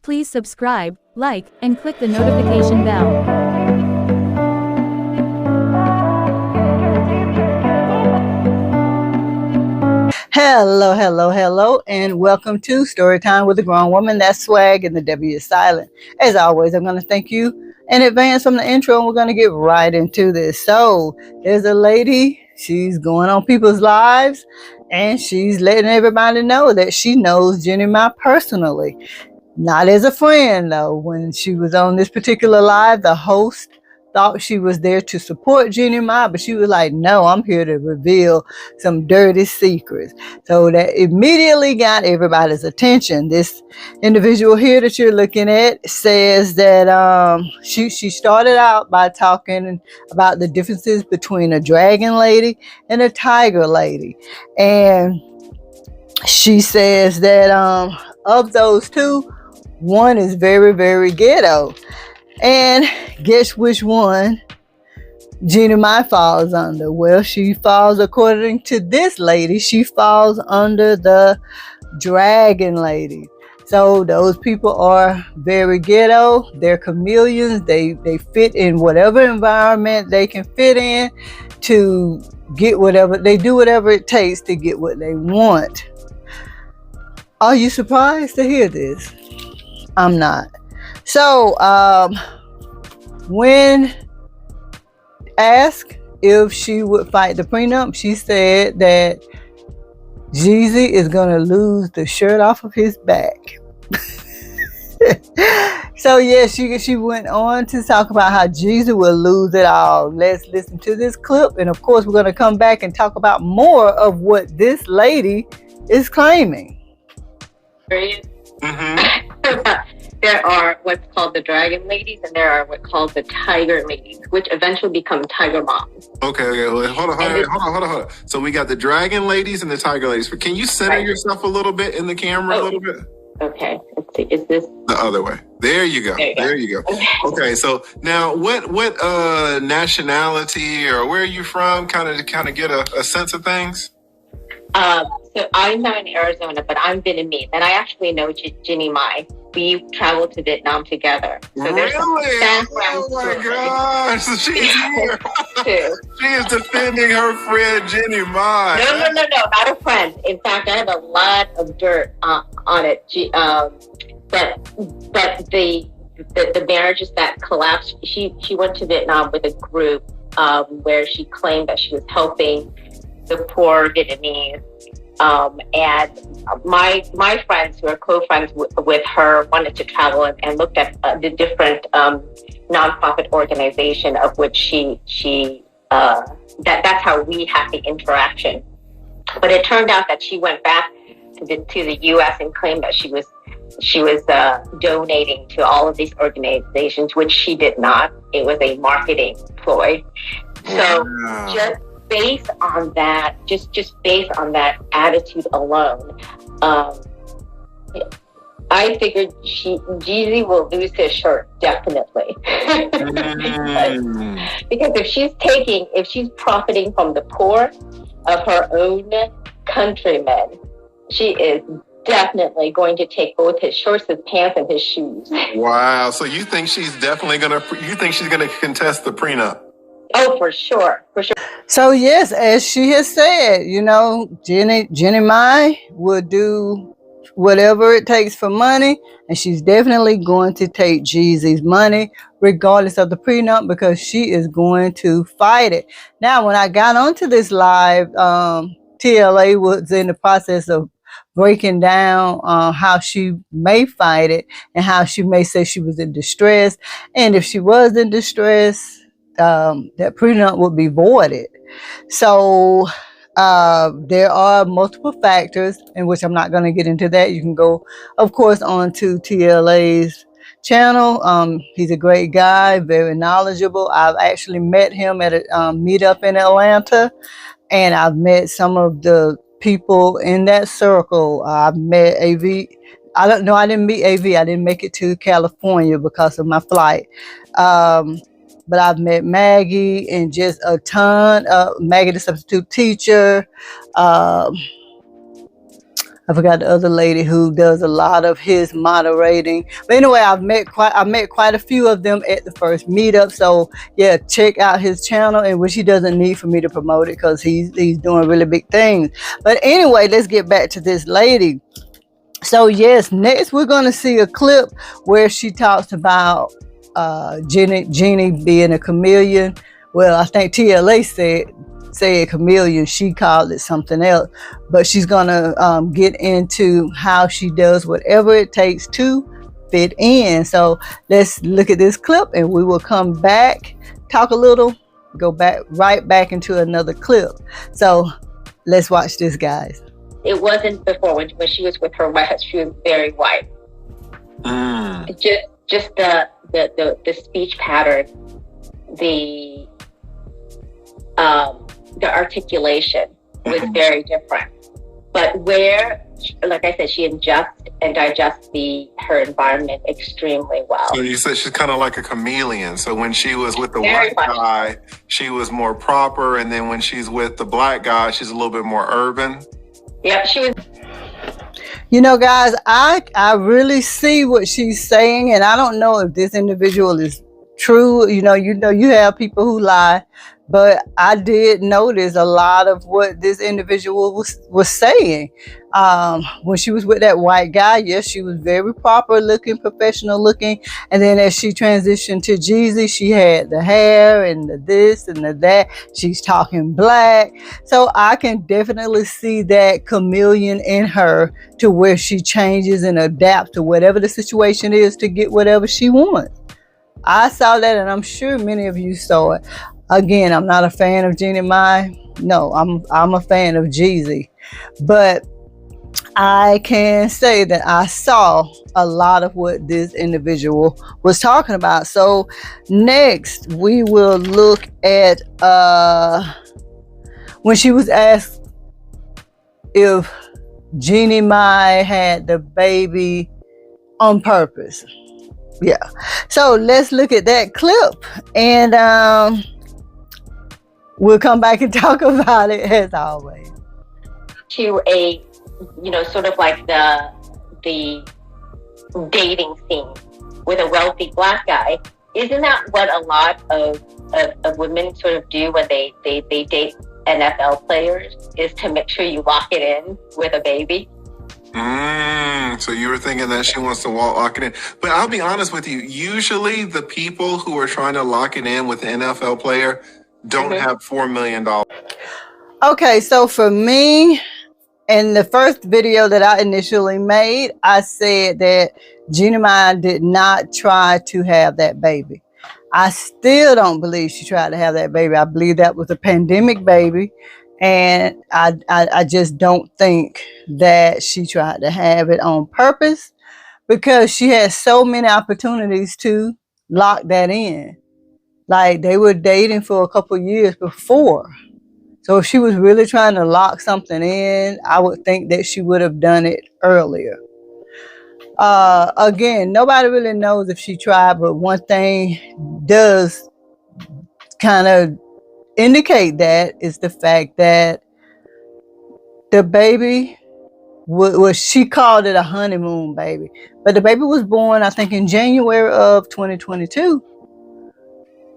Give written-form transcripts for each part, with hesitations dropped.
Please subscribe, like, and click the notification bell. Hello, hello, hello, and welcome to Storytime with a Grown Woman. That's swag and the W is silent. As always, I'm going to thank you in advance from the intro, and we're going to get right into this. So, there's a lady, she's going on people's lives, and she's letting everybody know that she knows Jeannie Mai personally. Not as a friend, though. When she was on this particular live, the host thought she was there to support Jeannie Mai, but she was like, no, I'm here to reveal some dirty secrets. So that immediately got everybody's attention. This individual here that you're looking at says that she started out by talking about the differences between a dragon lady and a tiger lady. And she says that of those two, one is very, very ghetto. And guess which one Jeannie Mai falls under? Well, she falls, according to this lady, she falls under the dragon lady. So those people are very ghetto. They're chameleons. They fit in whatever environment they can fit in to get whatever. They do whatever it takes to get what they want. Are you surprised to hear this? I'm not. So, when asked if she would fight the prenup, she said that Jeezy is going to lose the shirt off of his back. So, yeah, she went on to talk about how Jeezy will lose it all. Let's listen to this clip. And, of course, we're going to come back and talk about more of what this lady is claiming. There are what's called the dragon ladies, and there are what's called the tiger ladies, which eventually become tiger moms. Okay. Well, hold on. So we got the dragon ladies and the tiger ladies. But can you center yourself a little bit in the camera a little bit? Okay. Let's see. Is this the other way? There you go. There you go. Okay. So now, what nationality or where are you from? Kind of get a sense of things. So I'm not in Arizona, but I'm Vietnamese, and I actually know Jeannie Mai. We traveled to Vietnam together. So really? Oh my gosh! So she's here. She is defending her friend Jeannie Mai. No, not a friend. In fact, I have a lot of dirt on it. But the marriages that collapsed. She went to Vietnam with a group where she claimed that she was helping the poor Vietnamese. And my friends who are co-friends with her wanted to travel and looked at the different nonprofit organization of which that's how we had the interaction. But it turned out that she went back to the U.S. and claimed that she was donating to all of these organizations, which she did not. It was a marketing ploy. So just based on that, just based on that attitude alone, I figured Jeezy will lose his shirt, definitely. because if she's profiting from the poor of her own countrymen, she is definitely going to take both his shorts, his pants, and his shoes. Wow. So you think she's gonna contest the prenup? Oh, for sure. So yes, as she has said, Jeannie Mai will do whatever it takes for money, and she's definitely going to take Jeezy's money, regardless of the prenup, because she is going to fight it. Now, when I got onto this live, TLA was in the process of breaking down how she may fight it and how she may say she was in distress, and if she was in distress, that prenup would be voided. So there are multiple factors in which I'm not going to get into that. You can go, of course, on to TLA's channel. He's a great guy, very knowledgeable. I've actually met him at a meetup in Atlanta, and I've met some of the people in that circle. I've met AV. I didn't meet AV. I didn't make it to California because of my flight. But I've met Maggie and just a ton of Maggie, the substitute teacher. I forgot the other lady who does a lot of his moderating. But anyway, I met quite a few of them at the first meetup. So yeah, check out his channel, and which he doesn't need for me to promote it because he's doing really big things. But anyway, let's get back to this lady. So yes, next we're gonna see a clip where she talks about Jeannie being a chameleon. Well, I think TLA said chameleon. She called it something else, but she's gonna get into how she does whatever it takes to fit in. So let's look at this clip, and we will come back, talk a little, go back right back into another clip. So let's watch this, guys. It wasn't before when she was with her white. She was very white. Just the speech pattern, the articulation was very different. But where, like I said, she adjusts and digests her environment extremely well. So you said she's kind of like a chameleon. So when she was with the white guy, she was more proper, and then when she's with the black guy, she's a little bit more urban. Yep, she was. You know, guys, I really see what she's saying, and I don't know if this individual is true. You have people who lie, but I did notice a lot of what this individual was saying. When she was with that white guy, yes, she was very proper looking, professional looking. And then as she transitioned to Jeezy, she had the hair and the this and the that. She's talking black. So I can definitely see that chameleon in her, to where she changes and adapts to whatever the situation is to get whatever she wants. I saw that, and I'm sure many of you saw it. Again, I'm not a fan of Jeannie Mai. No, I'm a fan of Jeezy. But I can say that I saw a lot of what this individual was talking about. So next we will look at when she was asked if Jeannie Mai had the baby on purpose. Yeah. So let's look at that clip, and we'll come back and talk about it as always. To a, sort of like the dating scene with a wealthy black guy. Isn't that what a lot of women sort of do when they date NFL players, is to make sure you lock it in with a baby? So you were thinking that she wants to lock it in. But I'll be honest with you, usually the people who are trying to lock it in with the NFL player don't have $4 million. Okay, so for me, in the first video that I initially made, I said that Jeannie Mai did not try to have that baby. I still don't believe she tried to have that baby. I believe that was a pandemic baby. And I just don't think that she tried to have it on purpose, because she had so many opportunities to lock that in. Like, they were dating for a couple years before. So if she was really trying to lock something in, I would think that she would have done it earlier. Again, nobody really knows if she tried, but one thing does kind of indicate that is the fact that the baby she called it a honeymoon baby, but the baby was born, I think, in January of 2022.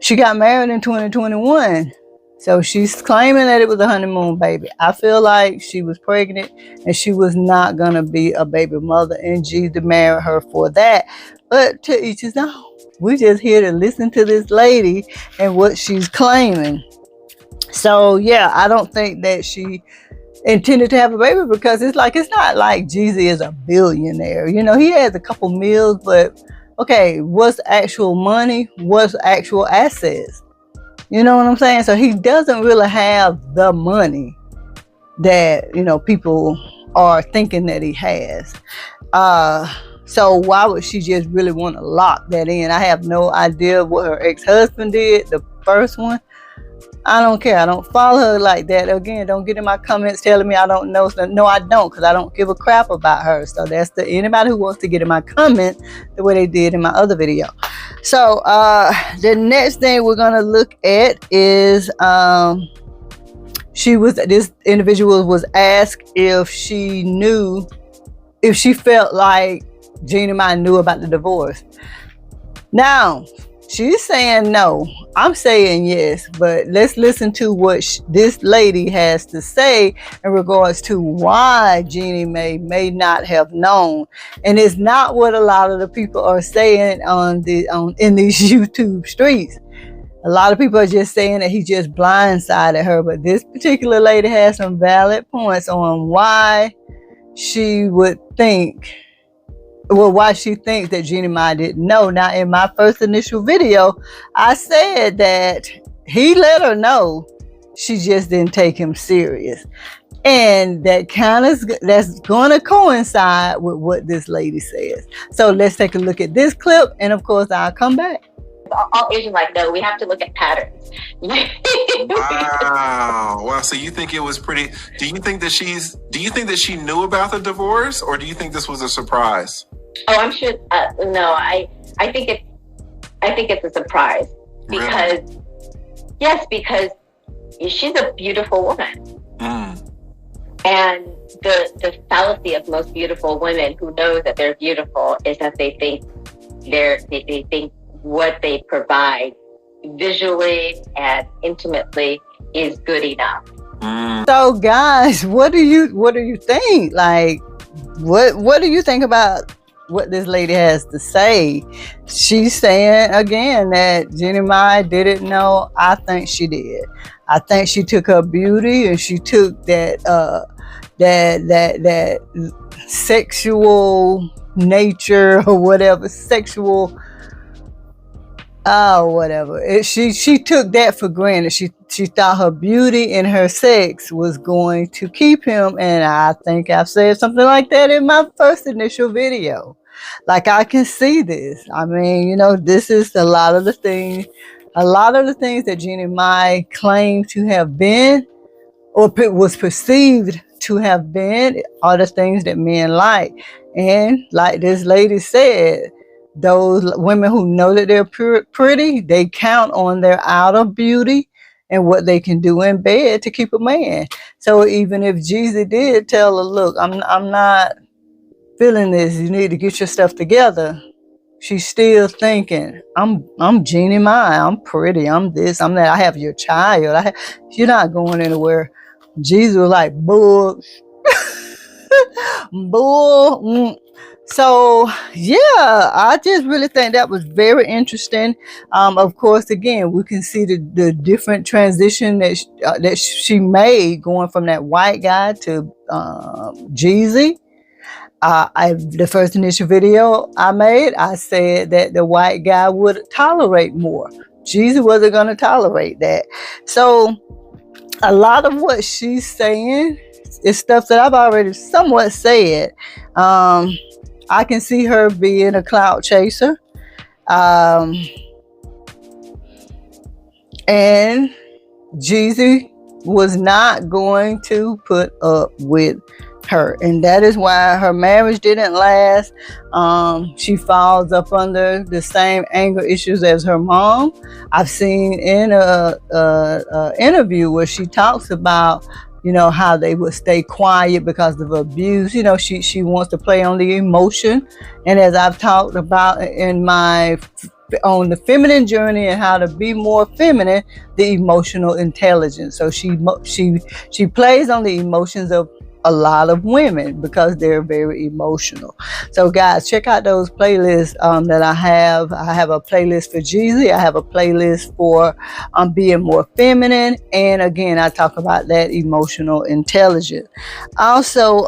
She got married in 2021, so she's claiming that it was a honeymoon baby. I feel like she was pregnant and she was not gonna be a baby mother, and Jeezy married her for that. But to each his own. We're just here to listen to this lady and what she's claiming. So yeah, I don't think that she intended to have a baby, because it's not like Jeezy is a billionaire. He has a couple meals, but okay, what's actual money? What's actual assets? You know what I'm saying? So he doesn't really have the money that, people are thinking that he has. So why would she just really want to lock that in? I have no idea what her ex-husband did, the first one. I don't care. I don't follow her like that. Again, don't get in my comments telling me I don't know. No, I don't, because I don't give a crap about her. So that's anybody who wants to get in my comments the way they did in my other video. So the next thing we're going to look at is this individual was asked if she knew if she felt like Jeannie Mai knew about the divorce. Now, she's saying no. I'm saying yes, but let's listen to what this lady has to say in regards to why Jeannie Mai may not have known. And it's not what a lot of the people are saying in these YouTube streets. A lot of people are just saying that he just blindsided her, but this particular lady has some valid points on why she would think, well, why she thinks that Jeannie Mai didn't know. Now, in my first initial video, I said that he let her know, she just didn't take him serious. And that's going to coincide with what this lady says. So let's take a look at this clip, and of course, I'll come back. All Asian like, no, we have to look at patterns. Wow. So you think it was pretty, do you think that she knew about the divorce, or do you think this was a surprise? Oh, I'm sure. No, I think it's a surprise because, Really? yes, because she's a beautiful woman. And the fallacy of most beautiful women who know that they're beautiful is that they think they think what they provide visually and intimately is good enough. So guys, what do you think? Like, what do you think about what this lady has to say? She's saying again that Jeannie Mai didn't know. I think she did. I think she took her beauty and she took that sexual nature or whatever, sexual whatever. She took that for granted. She thought her beauty and her sex was going to keep him, and I think I've said something like that in my first initial video. Like, I can see this. I mean, you know, this is a lot of the things that Jeannie Mai claimed to have been, or was perceived to have been, are the things that men like. And like this lady said, those women who know that they're pretty, they count on their outer beauty and what they can do in bed to keep a man. So even if Jeezy did tell her, look, I'm not feeling this, you need to get your stuff together, she's still thinking, I'm Jeannie Mai, I'm pretty, I'm this, I'm that, I have your child, you're not going anywhere. Jeezy was like, bull. Bull. So yeah, I just really think that was very interesting. Of course, again, we can see the different transition that she made, going from that white guy to Jeezy. The first initial video I made, I said that the white guy would tolerate more. Jeezy wasn't going to tolerate that. So a lot of what she's saying is stuff that I've already somewhat said. I can see her being a clout chaser. And Jeezy was not going to put up with her. And that is why her marriage didn't last. She falls up under the same anger issues as her mom. I've seen in a interview where she talks about, you know, how they would stay quiet because of abuse. You know, she wants to play on the emotion. And as I've talked about on the feminine journey and how to be more feminine, the emotional intelligence. So she plays on the emotions of a lot of women because they're very emotional. So guys, check out those playlists that I have. I have a playlist for Jeezy. I have a playlist for being more feminine. And again, I talk about that emotional intelligence. Also,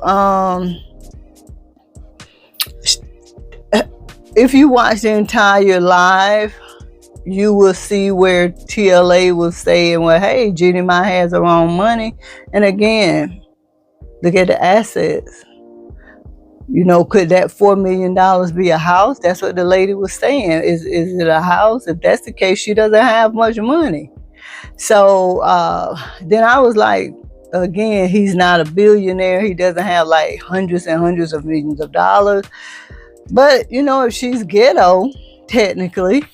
if you watch the entire live, you will see where TLA was saying, well, hey, Jeannie Mai has her own money. And again, look at the assets. You know, could that $4 million be a house? That's what the lady was saying. Is it a house? If that's the case, she doesn't have much money. So then I was like, again, he's not a billionaire. He doesn't have like hundreds and hundreds of millions of dollars. But, you know, if she's ghetto, technically,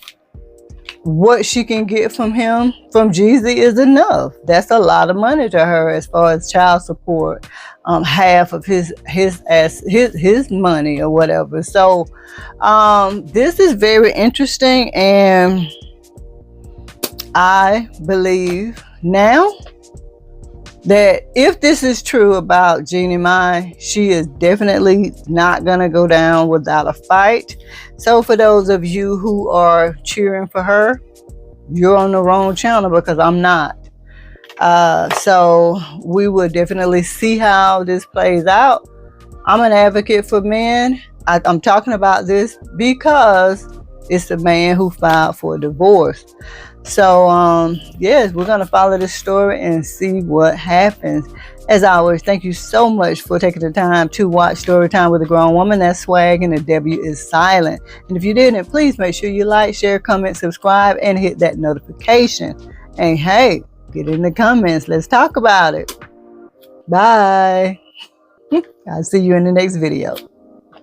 what she can get from him, from Jeezy, is enough. That's a lot of money to her as far as child support, half of his money or whatever. So this is very interesting, and I believe now that if this is true about Jeannie Mai, she is definitely not going to go down without a fight. So for those of you who are cheering for her, you're on the wrong channel, because I'm not. So we will definitely see how this plays out. I'm an advocate for men. I'm talking about this because it's the man who filed for a divorce. So, yes, we're going to follow this story and see what happens. As always, thank you so much for taking the time to watch Storytime with a Grown Woman. That's swag, and the W is silent. And if you didn't, please make sure you like, share, comment, subscribe, and hit that notification. And hey, get in the comments. Let's talk about it. Bye. I'll see you in the next video.